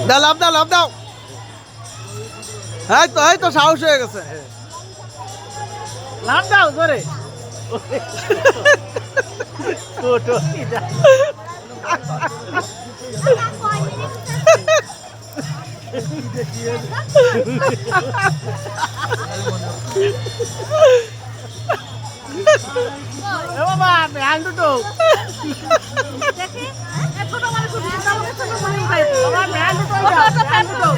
দাও লাভ দাও লাভ দাও এই তো সাহস হয়ে গেছে লাভ দাও জোরে ছোট বাবা ব্যান্ড দুটো দেখি ছোট মানুষ ছোট মানুষ বাবা ব্যান্ড দুটো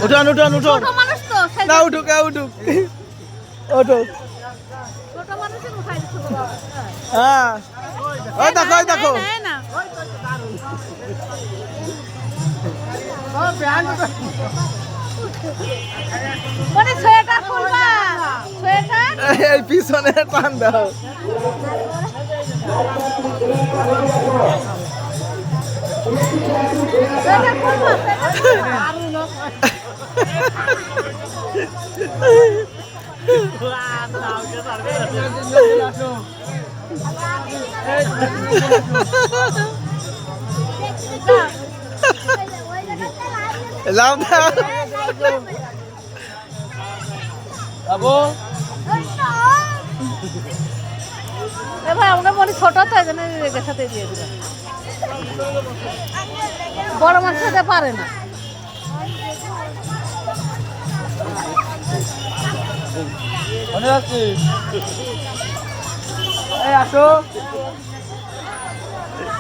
উঠান উঠান উঠান ছোট মানুষ তো না উঠুক উঠুক ওঠো ছোট মানুষের উঠাই দিতে হবে হ্যাঁ ওই দেখো না ও ব্যান্ড দুটো মানে সোয়েটার খুলবা সোয়েটার এই পিছনে টান দাও সোয়েটার খুলবা লাভ দাও বাবু এ ভাই আমরা মনে ছোট তো এজন্য রেগের সাথে দিয়ে দিলাম বড় মাছ খেতে পারে না মনে আছে এই আসো